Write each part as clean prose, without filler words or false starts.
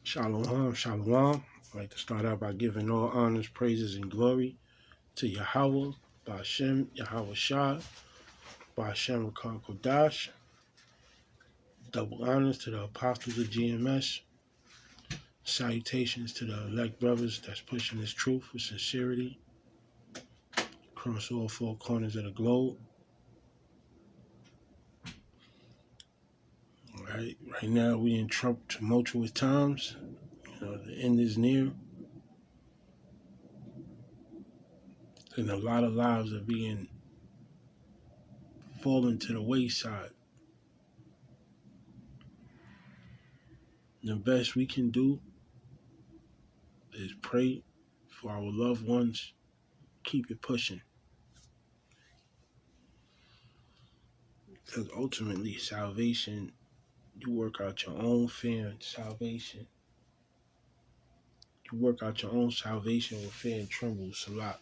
Shalom, shalom. I'd like to start out by giving all honors, praises, and glory to Yahweh, Ba'ashem, Yahweh Shah, Ba'ashem Rakar Kodash. Double honors to the apostles of GMS. Salutations to the elect brothers that's pushing this truth with sincerity across all four corners of the globe. All right, right now we in tumultuous times. The end is near, and a lot of lives are being fallen to the wayside. The best we can do is pray for our loved ones. Keep it pushing. Because ultimately, salvation, you work out your own salvation. You work out your own salvation with fear and tremble, Salat.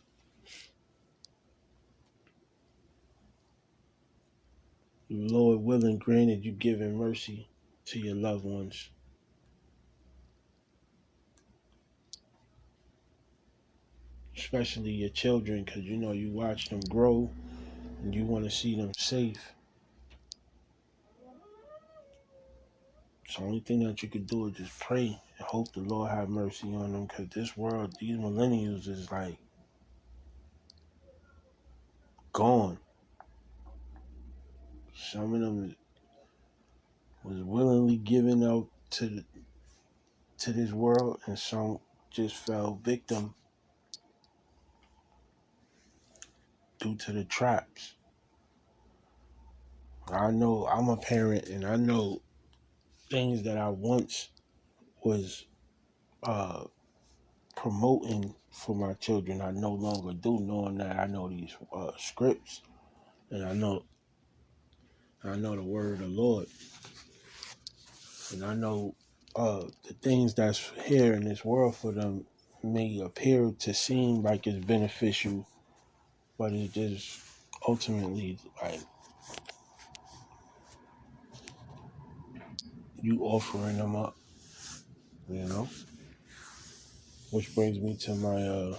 Lord willing, granted you giving mercy to your loved ones. Especially your children, because you watch them grow and you want to see them safe. So the only thing that you can do is just pray and hope the Lord have mercy on them, because this world, these millennials is like gone. Some of them was willingly given out to this world, and some just fell victim due to the traps. I know I'm a parent, and I know things that I once was promoting for my children I no longer do, knowing that I know these scripts, and I know the word of the Lord, and I know the things that's here in this world for them may appear to seem like it's beneficial, but it's just ultimately like you offering them up, which brings me to my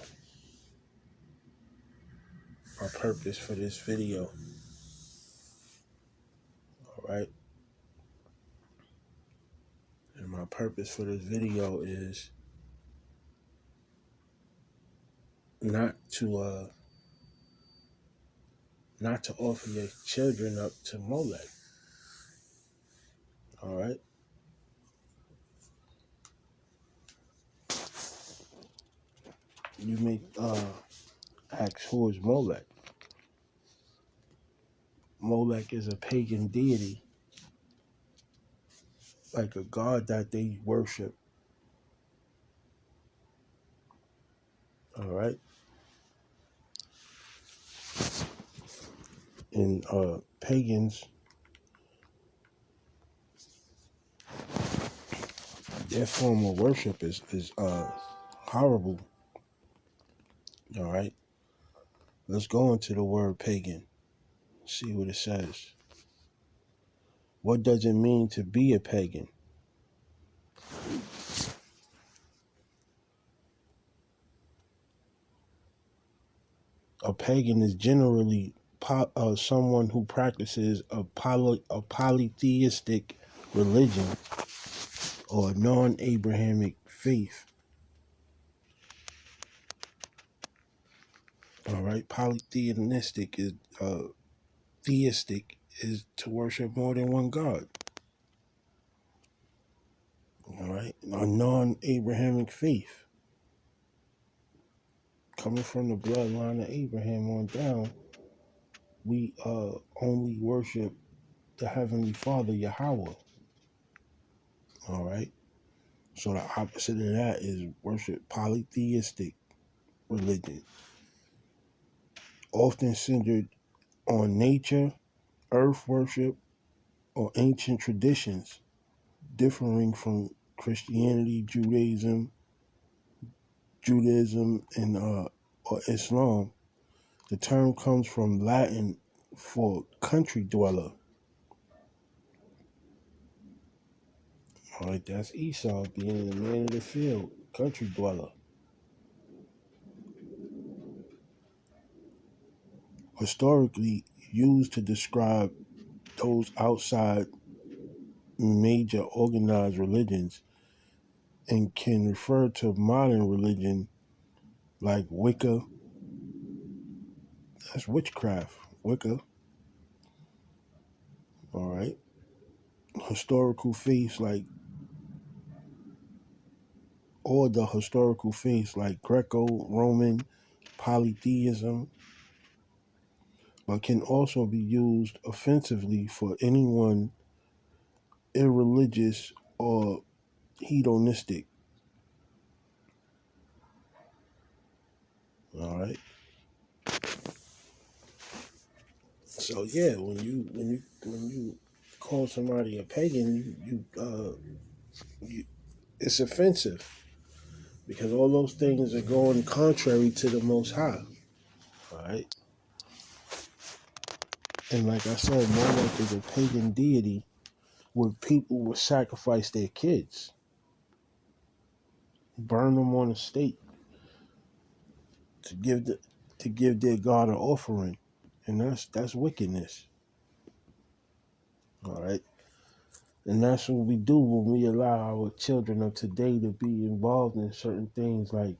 purpose for this video. All right, and my purpose for this video is not to offer your children up to Molech. All right, you may ask, who is Molech? Molech is a pagan deity, like a god that they worship. All right, and pagans, their form of worship is horrible. All right, let's go into the word pagan. See what it says. What does it mean to be a pagan? A pagan is generally someone who practices a polytheistic religion or a non-Abrahamic faith. All right, polytheistic is theistic is to worship more than one God. All right, a non-Abrahamic faith, coming from the bloodline of Abraham on down, we only worship the Heavenly Father, Yahweh. All right, so the opposite of that is worship polytheistic religion, often centered on nature, earth worship, or ancient traditions, differing from Christianity, Judaism, and or Islam. The term comes from Latin for country dweller. All right, that's Esau being the man of the field, country dweller. Historically used to describe those outside major organized religions and can refer to modern religion like Wicca. That's witchcraft. Wicca. All right. Historical faiths like, or the historical faiths like Greco-Roman polytheism, but can also be used offensively for anyone irreligious or hedonistic. All right. So yeah, when you call somebody a pagan, you it's offensive because all those things are going contrary to the Most High. All right. And like I said, Moloch is a pagan deity where people would sacrifice their kids, burn them on a stake to give their God an offering, and that's wickedness. All right, and that's what we do when we allow our children of today to be involved in certain things like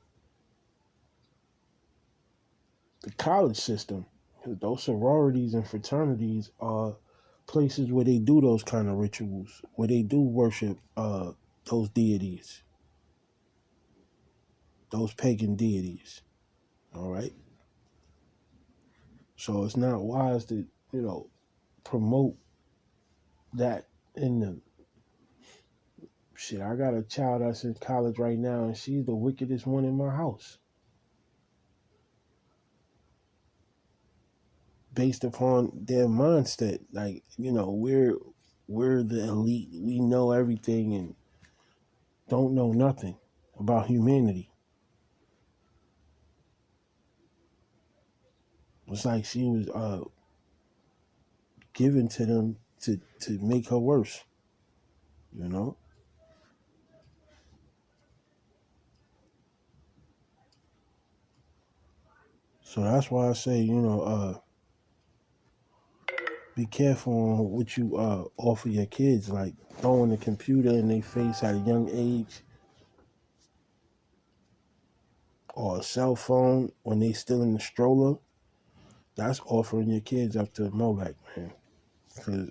the college system. Those sororities and fraternities are places where they do those kind of rituals, where they do worship those deities, those pagan deities. All right. So it's not wise to, promote that in the shit. I got a child that's in college right now and she's the wickedest one in my house. Based upon their mindset. Like, we're the elite. We know everything and don't know nothing about humanity. It's like she was given to them to make her worse, you know? So that's why I say, be careful on what you offer your kids, like throwing a computer in their face at a young age or a cell phone when they still in the stroller. That's offering your kids up to Molech, man. Because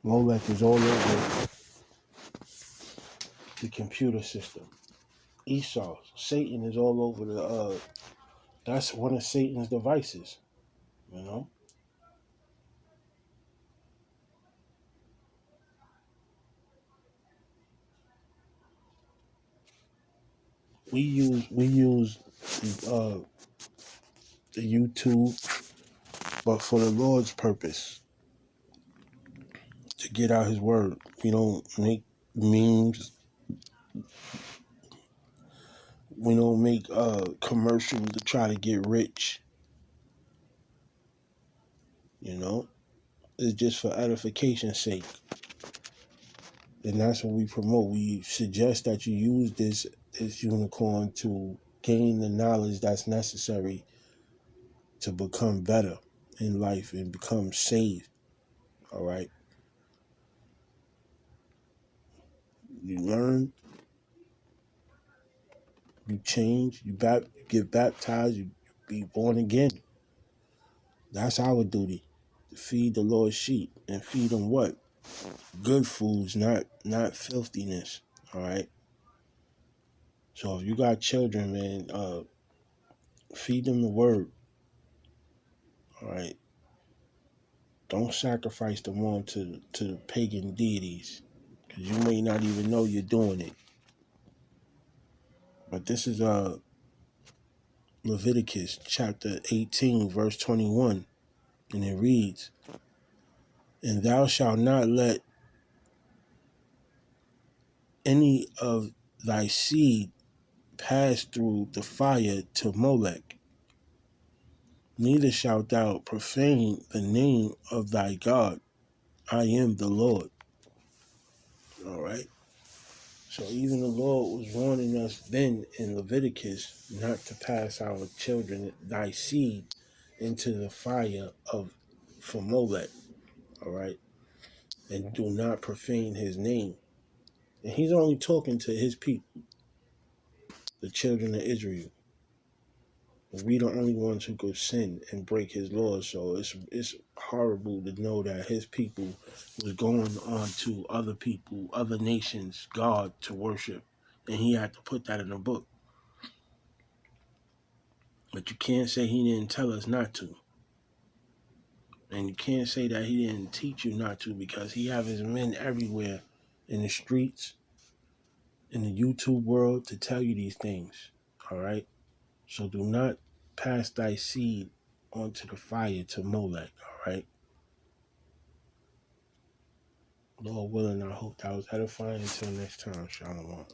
Molech is all over the computer system. Esau, Satan is all over that's one of Satan's devices, you know? We use uh, the YouTube, but for the Lord's purpose, to get out his word. We don't make memes. We don't make commercials to try to get rich, you know? It's just for edification's sake. And that's what we promote. We suggest that you use this unicorn to gain the knowledge that's necessary to become better in life and become saved. All right. You learn, you change, you get baptized, you be born again. That's our duty. To feed the Lord's sheep and feed them what? Good foods, not filthiness. All right. So if you got children, man, feed them the word. All right. Don't sacrifice them on to pagan deities, because you may not even know you're doing it. But this is Leviticus chapter 18, verse 21, and it reads, "And thou shalt not let any of thy seed pass through the fire to Molech, neither shalt thou profane the name of thy God. I am the Lord." All right. So even the Lord was warning us then in Leviticus not to pass our children, thy seed, into the fire of for Molech. All right, and do not profane his name. And he's only talking to his people, the children of Israel. We the only ones who could sin and break his laws. So it's horrible to know that his people was going on to other people, other nations, God to worship. And he had to put that in the book. But you can't say he didn't tell us not to. And you can't say that he didn't teach you not to, because he have his men everywhere in the streets, in the YouTube world, to tell you these things. All right? So do not pass thy seed onto the fire to Molech. All right? Lord willing, I hope that was edifying. Until next time, Shalom.